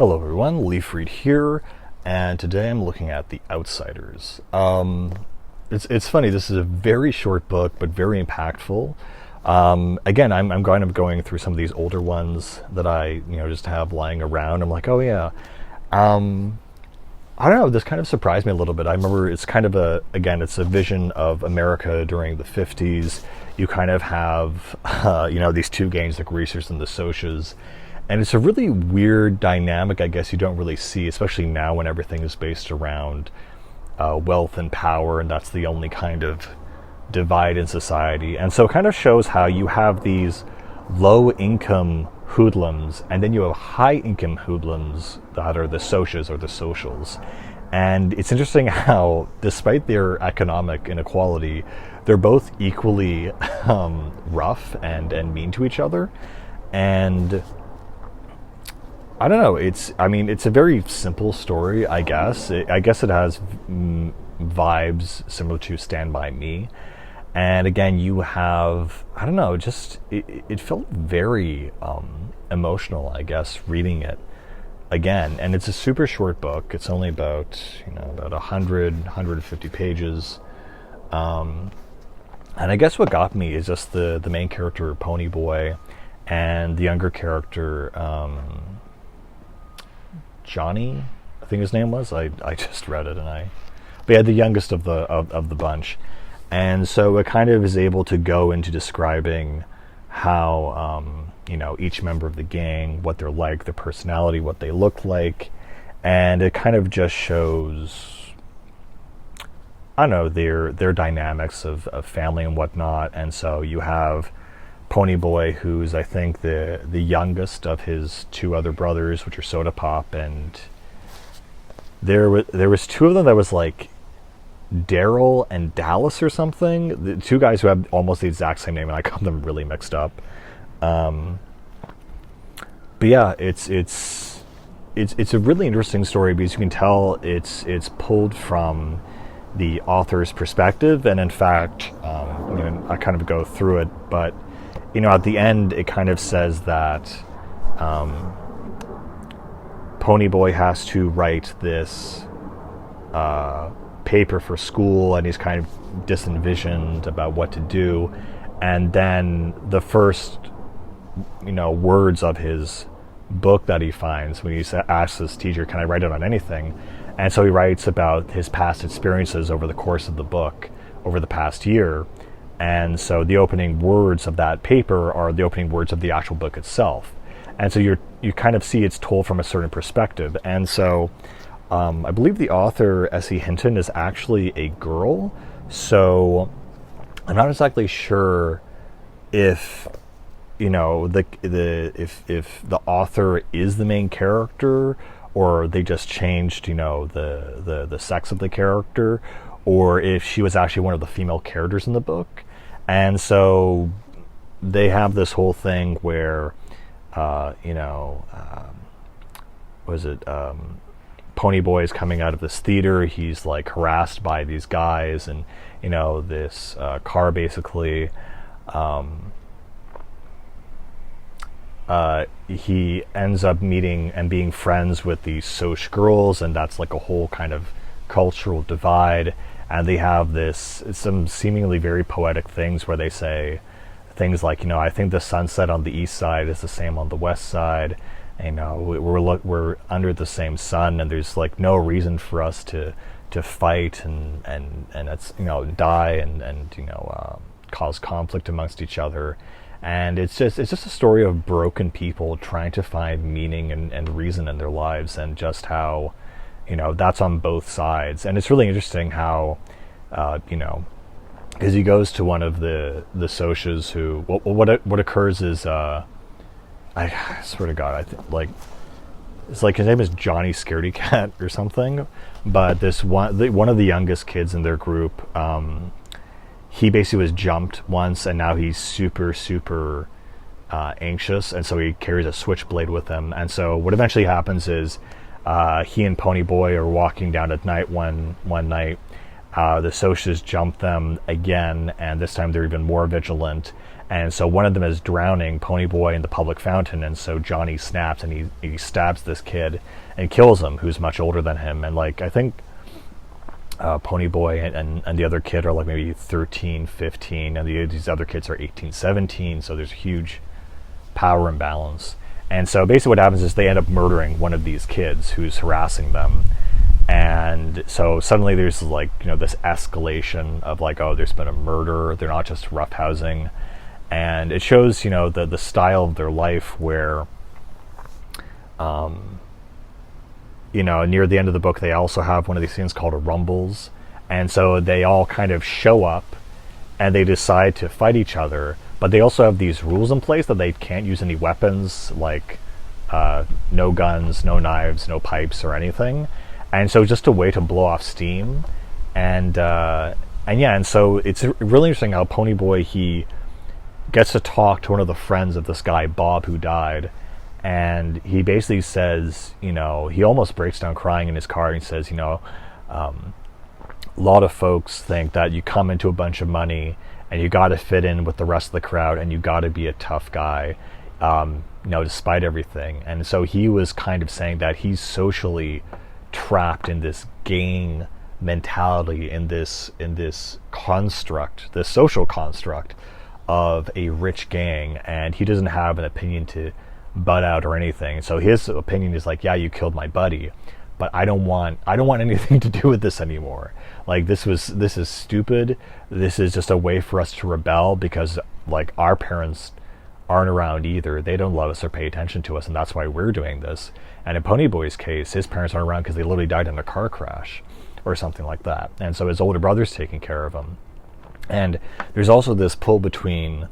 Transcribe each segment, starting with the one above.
Hello everyone, Leaf Reed here, and today I'm looking at The Outsiders. It's funny, this is a very short book, but very impactful. Again, I'm kind of going through some of these older ones that I just have lying around. I'm like, oh yeah. I don't know, this kind of surprised me a little bit. I remember it's kind of it's a vision of America during the 50s. You kind of have, these two gangs, the Greasers and the Socias. And it's a really weird dynamic, I guess, you don't really see, especially now when everything is based around wealth and power, and that's the only kind of divide in society. And so it kind of shows how you have these low-income hoodlums, and then you have high-income hoodlums that are the socias or the socials. And it's interesting how, despite their economic inequality, they're both equally rough and mean to each other. And I don't know. It's a very simple story, I guess. I guess it has vibes similar to Stand By Me. And again, you have, I don't know, just, it felt very emotional, I guess, reading it again. And it's a super short book. It's only about 150 pages. And I guess what got me is just the main character, Ponyboy, and the younger character, Johnny, I think his name was. I just read it, but yeah, the youngest of the bunch, and so it kind of is able to go into describing how each member of the gang, what they're like, their personality, what they look like, and it kind of just shows, I don't know, their dynamics of family and whatnot. And so you have Ponyboy, who's I think the youngest of his two other brothers, which are Soda Pop, and there was two of them that was like Daryl and Dallas or something. The two guys who have almost the exact same name, and I got them really mixed up. But yeah, it's a really interesting story because you can tell it's pulled from the author's perspective, and in fact, I kind of go through it, but at the end, it kind of says that Ponyboy has to write this paper for school, and he's kind of disenvisioned about what to do. And then the first, words of his book that he finds when he asks his teacher, "Can I write it on anything?" And so he writes about his past experiences over the course of the book, over the past year. And so the opening words of that paper are the opening words of the actual book itself. And so you kind of see it's told from a certain perspective. And so I believe the author, S.E. Hinton, is actually a girl. So I'm not exactly sure if if the author is the main character, or they just changed the sex of the character, or if she was actually one of the female characters in the book. And so they have this whole thing where, Ponyboy is coming out of this theater. He's like harassed by these guys, and this car basically. He ends up meeting and being friends with these Soch girls, and that's like a whole kind of cultural divide. And they have some seemingly very poetic things where they say things like, I think the sunset on the east side is the same on the west side. And, we're under the same sun, and there's like no reason for us to fight and it's die and cause conflict amongst each other. And it's just a story of broken people trying to find meaning and reason in their lives, and just how that's on both sides. And it's really interesting how, because he goes to one of the socias who, what occurs is, I swear to God, I think it's like his name is Johnny Scaredy Cat or something, but this one of the youngest kids in their group, he basically was jumped once, and now he's super, super anxious, and so he carries a switchblade with him. And so what eventually happens is, he and Ponyboy are walking down at night one night. The Socias jump them again, and this time they're even more vigilant. And so one of them is drowning Ponyboy in the public fountain, and so Johnny snaps and he stabs this kid and kills him, who's much older than him. And like I think Ponyboy and the other kid are like maybe 13, 15, and these other kids are 18, 17. So there's a huge power imbalance. And so basically what happens is they end up murdering one of these kids who's harassing them. And so suddenly there's like, you know, this escalation of like, oh, there's been a murder. They're not just roughhousing. And it shows, you know, the style of their life where, you know, near the end of the book, they also have one of these things called a rumbles. And so they all kind of show up and they decide to fight each other. But they also have these rules in place that they can't use any weapons, like no guns, no knives, no pipes or anything. And so just a way to blow off steam. And so it's really interesting how Ponyboy, he gets to talk to one of the friends of this guy, Bob, who died. And he basically says, you know, he almost breaks down crying in his car and says, you know, a lot of folks think that you come into a bunch of money and you got to fit in with the rest of the crowd and you got to be a tough guy, you know, despite everything. And so he was kind of saying that he's socially trapped in this gang mentality, in this construct, this social construct of a rich gang, and he doesn't have an opinion to butt out or anything. So his opinion is like, yeah, you killed my buddy, but I don't want anything to do with this anymore. Like this is stupid. This is just a way for us to rebel because like our parents aren't around either. They don't love us or pay attention to us, and that's why we're doing this. And in Ponyboy's case, his parents aren't around because they literally died in a car crash or something like that. And so his older brother's taking care of him. And there's also this pull between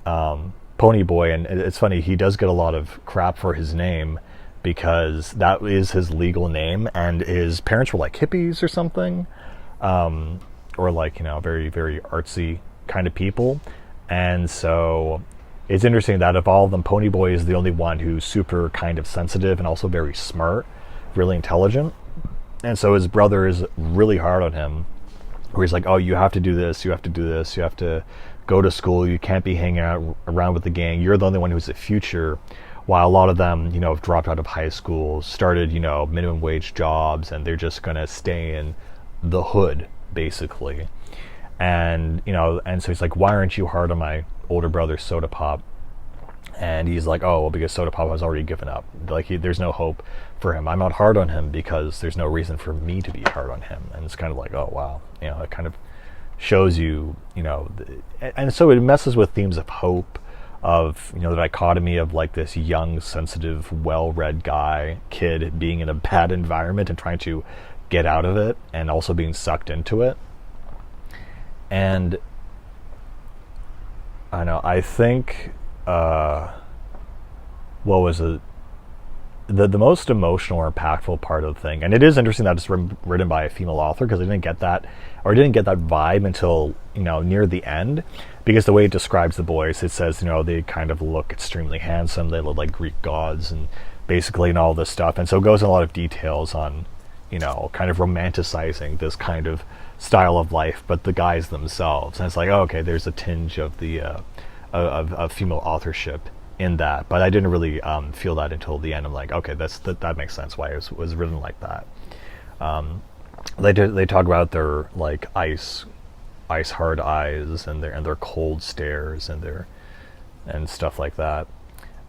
Ponyboy, and it's funny, he does get a lot of crap for his name because that is his legal name, and his parents were like hippies or something, or like, you know, very, very artsy kind of people. And so it's interesting that of all of them, Ponyboy is the only one who's super kind of sensitive and also very smart, really intelligent. And so his brother is really hard on him, where he's like, oh, you have to do this, you have to do this, you have to go to school, you can't be hanging out around with the gang, you're the only one who's the future. While a lot of them, you know, have dropped out of high school, started, you know, minimum wage jobs, and they're just going to stay in the hood, basically. And, you know, and so he's like, why aren't you hard on my older brother, Soda Pop? And he's like, oh, well, because Soda Pop has already given up. Like, there's no hope for him. I'm not hard on him because there's no reason for me to be hard on him. And it's kind of like, oh, wow. You know, it kind of shows you, you know, and so it messes with themes of hope, of, you know, the dichotomy of like this young, sensitive, well-read kid being in a bad environment and trying to get out of it, and also being sucked into it. And I know, I think what was it? The most emotional or impactful part of the thing, and it is interesting that it's written by a female author, because I didn't get that vibe until, you know, near the end, because the way it describes the boys, it says, you know, they kind of look extremely handsome, they look like Greek gods, and basically, and all this stuff, and so it goes in a lot of details on, you know, kind of romanticizing this kind of style of life, but the guys themselves, and it's like, oh, okay, there's a tinge of the of female authorship in that, but I didn't really feel that until the end. I'm like, okay, that makes sense why it was written like that. They talk about their like ice hard eyes and their cold stares and stuff like that.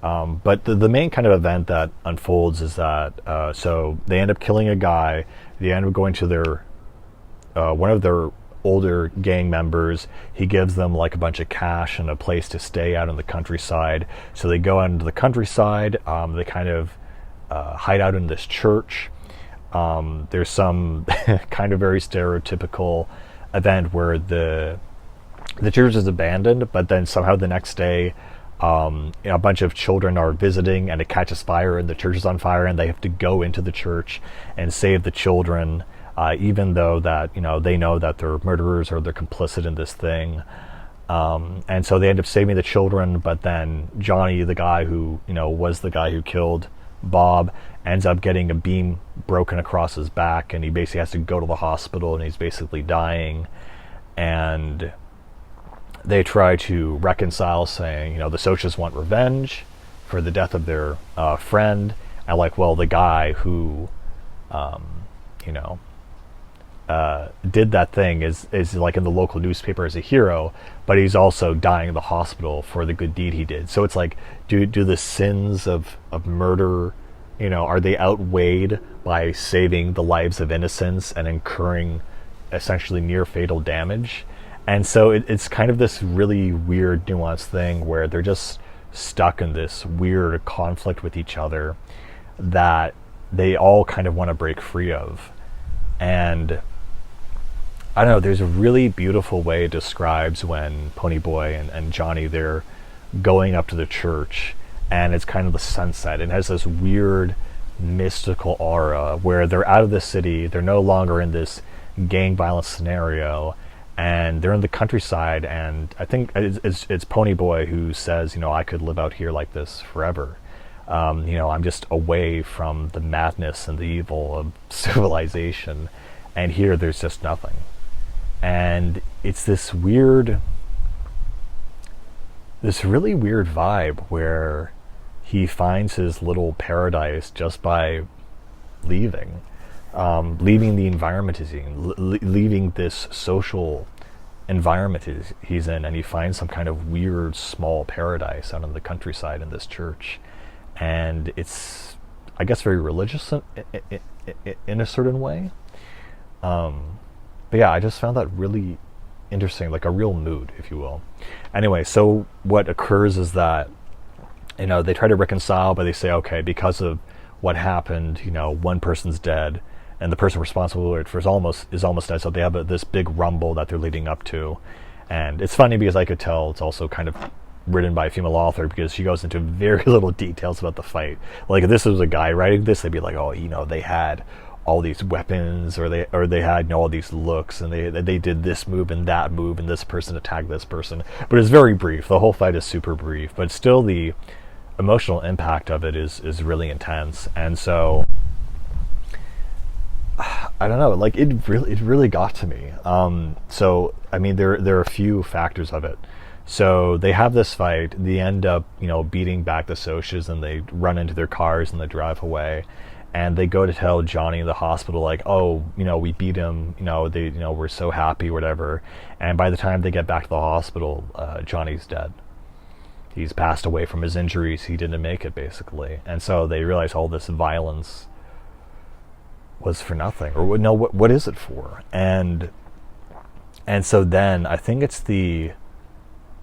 But the main kind of event that unfolds is that so they end up killing a guy. They end up going to their one of their older gang members. He gives them like a bunch of cash and a place to stay out in the countryside. So they go out into the countryside. They kind of hide out in this church. There's some kind of very stereotypical event where the church is abandoned, but then somehow the next day a bunch of children are visiting and it catches fire and the church is on fire, and they have to go into the church and save the children. Even though that, you know, they know that they're murderers or they're complicit in this thing. And so they end up saving the children, but then Johnny, the guy who, you know, was the guy who killed Bob, ends up getting a beam broken across his back, and he basically has to go to the hospital, and he's basically dying. And they try to reconcile, saying, the Socs want revenge for the death of their friend, and like, well, the guy who, you know, did that thing is like in the local newspaper as a hero, but he's also dying in the hospital for the good deed he did. So it's like, do the sins of murder, are they outweighed by saving the lives of innocents and incurring essentially near fatal damage? And so it's kind of this really weird, nuanced thing where they're just stuck in this weird conflict with each other that they all kind of want to break free of. And I don't know, there's a really beautiful way it describes when Ponyboy and Johnny, they're going up to the church, and it's kind of the sunset. It has this weird mystical aura where they're out of the city, they're no longer in this gang violence scenario, and they're in the countryside. And I think it's Ponyboy who says, I could live out here like this forever. I'm just away from the madness and the evil of civilization, and here there's just nothing. And it's this really weird vibe where he finds his little paradise just by leaving the environment he's in, leaving this social environment he's in, and he finds some kind of weird small paradise out in the countryside in this church. And it's, I guess, very religious in a certain way. But yeah, I just found that really interesting, like a real mood, if you will. Anyway, so what occurs is that, they try to reconcile, but they say, okay, because of what happened, one person's dead, and the person responsible for it is almost dead, so they have this big rumble that they're leading up to. And it's funny because I could tell it's also kind of written by a female author, because she goes into very little details about the fight. Like, if this was a guy writing this, they'd be like, oh, they had all these weapons, or they had all these looks, and they did this move and that move, and this person attacked this person. But it's very brief. The whole fight is super brief, but still the emotional impact of it is really intense. And so I don't know, like it really got to me. So I mean, there are a few factors of it. So they have this fight, they end up beating back the Socs, and they run into their cars and they drive away. And they go to tell Johnny in the hospital, like, oh, we beat him, we're so happy, whatever. And by the time they get back to the hospital, Johnny's dead. He's passed away from his injuries. He didn't make it, basically. And so they realize all this violence was for nothing. Or no, what is it for? And so then I think it's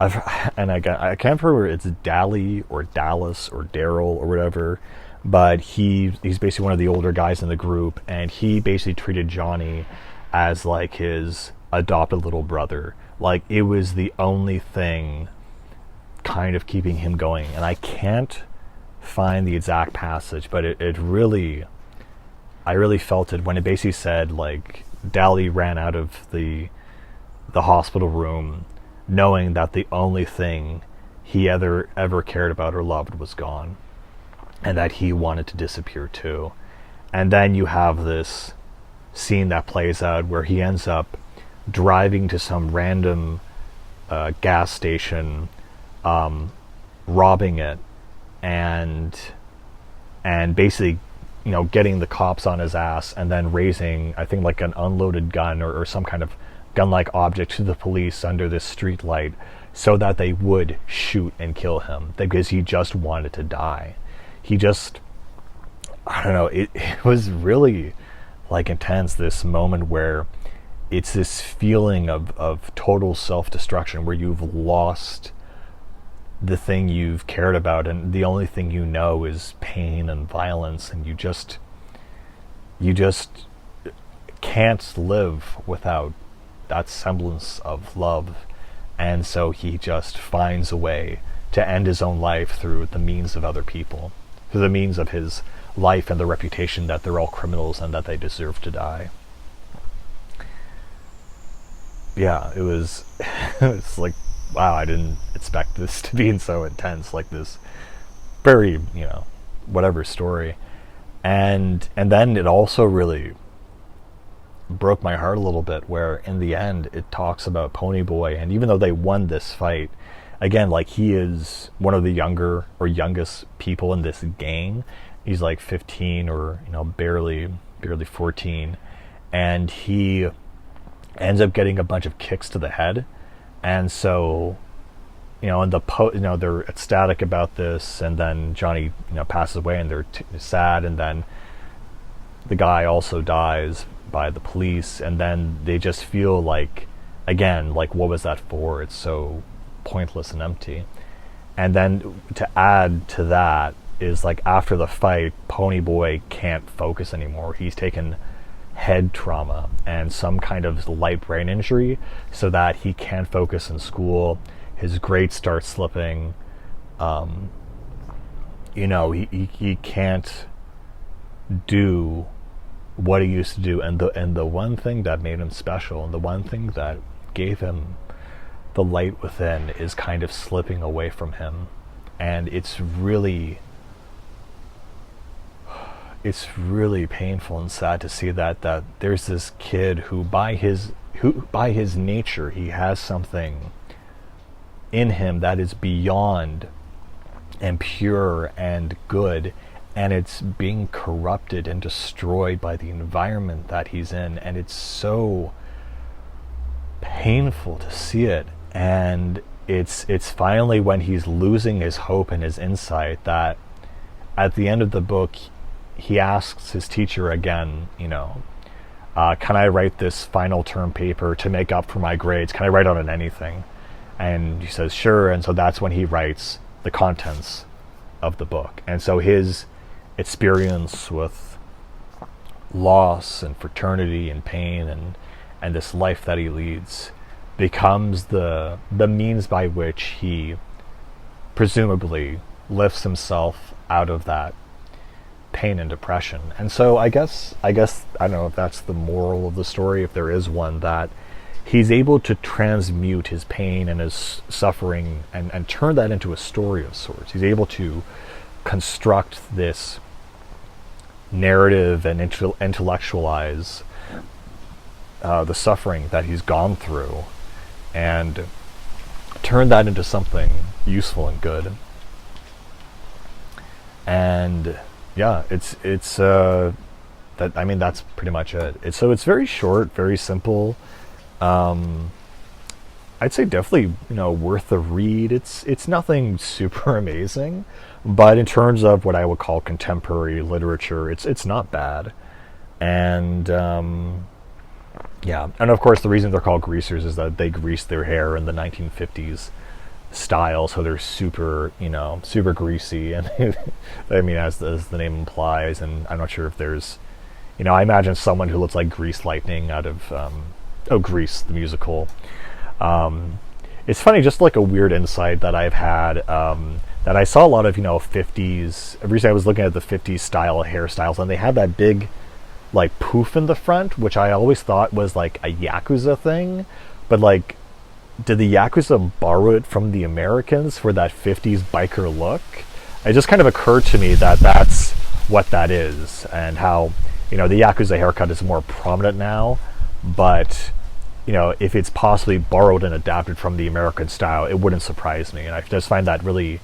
I can't remember, it's Dally or Dallas or Daryl or whatever. But he's basically one of the older guys in the group, and he basically treated Johnny as like his adopted little brother. Like, it was the only thing kind of keeping him going. And I can't find the exact passage, but I really felt it when it basically said, like, Dally ran out of the hospital room knowing that the only thing he ever cared about or loved was gone, and that he wanted to disappear too. And then you have this scene that plays out where he ends up driving to some random gas station, robbing it, and basically, getting the cops on his ass, and then raising, I think, like an unloaded gun or some kind of gun-like object to the police under this street light, so that they would shoot and kill him, because he just wanted to die. He just, I don't know, it was really like intense, this moment where it's this feeling of total self-destruction, where you've lost the thing you've cared about, and the only thing is pain and violence, and you just can't live without that semblance of love. And so he just finds a way to end his own life through the means of other people, through the means of his life and the reputation that they're all criminals and that they deserve to die. Yeah, it was it's like, wow, I didn't expect this to be so intense, like this very, whatever story. And then it also really broke my heart a little bit, where in the end it talks about Ponyboy, and even though they won this fight, again, like, he is one of the younger or youngest people in this gang. He's like 15 or, barely 14, and he ends up getting a bunch of kicks to the head. And so, and they're ecstatic about this, and then Johnny, passes away, and they're sad, and then the guy also dies by the police, and then they just feel like, again, like, what was that for? It's so pointless and empty. And then to add to that is, like, after the fight, Ponyboy can't focus anymore. He's taken head trauma and some kind of light brain injury, so that he can't focus in school. His grades start slipping. He can't do what he used to do, and the one thing that made him special, and the one thing that gave him the light within, is kind of slipping away from him. And it's really painful and sad to see that there's this kid who by his nature, he has something in him that is beyond and pure and good, and it's being corrupted and destroyed by the environment that he's in. And it's so painful to see it. And it's finally when he's losing his hope and his insight that at the end of the book, he asks his teacher again, can I write this final term paper to make up for my grades? Can I write on it anything? And he says, sure. And so that's when he writes the contents of the book. And so his experience with loss and fraternity and pain and this life that he leads becomes the means by which he presumably lifts himself out of that pain and depression. And so I guess I don't know if that's the moral of the story, if there is one, that he's able to transmute his pain and his suffering and turn that into a story of sorts. He's able to construct this narrative and intellectualize the suffering that he's gone through, and turn that into something useful and good. And yeah, it's that's pretty much it. It's very short, very simple. I'd say definitely, worth a read. It's nothing super amazing, but in terms of what I would call contemporary literature, it's not bad. And yeah, and of course the reason they're called greasers is that they greased their hair in the 1950s style, so they're super greasy, and I mean, as the name implies. And I'm not sure if there's, I imagine someone who looks like Grease Lightning out of Grease the musical. It's funny, just like a weird insight that I've had, that I saw a lot of 50s. Recently I was looking at the 50s style hairstyles, and they had that big like poof in the front, which I always thought was like a Yakuza thing, but like, did the Yakuza borrow it from the Americans for that 50s biker look? It just kind of occurred to me that that's what that is, and how, the Yakuza haircut is more prominent now, but, if it's possibly borrowed and adapted from the American style, it wouldn't surprise me, and I just find that really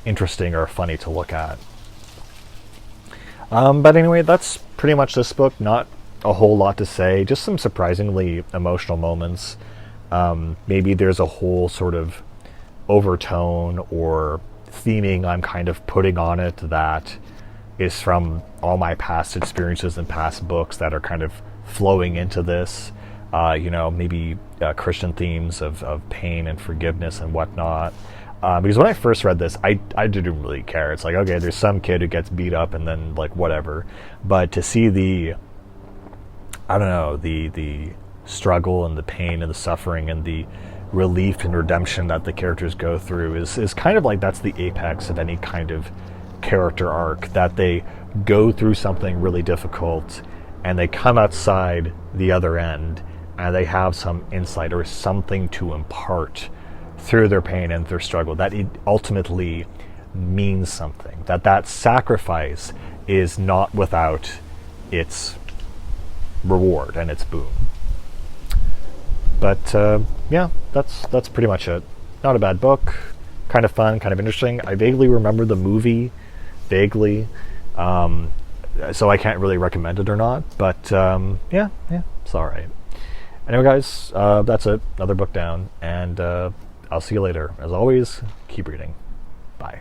interesting or funny to look at. But anyway, that's pretty much this book. Not a whole lot to say, just some surprisingly emotional moments. Maybe there's a whole sort of overtone or theming I'm kind of putting on it that is from all my past experiences and past books that are kind of flowing into this. Maybe Christian themes of pain and forgiveness and whatnot. Because when I first read this, I didn't really care. It's like, okay, there's some kid who gets beat up and then like whatever. But to see the struggle and the pain and the suffering and the relief and redemption that the characters go through is kind of like, that's the apex of any kind of character arc, that they go through something really difficult and they come outside the other end and they have some insight or something to impart through their pain and their struggle, that it ultimately means something, that sacrifice is not without its reward and its boon. But yeah, that's pretty much it. Not a bad book, kind of fun, kind of interesting. I vaguely remember the movie, vaguely, so I can't really recommend it or not. But yeah, it's all right. Anyway, guys, that's it. Another book down, and I'll see you later. As always, keep reading. Bye.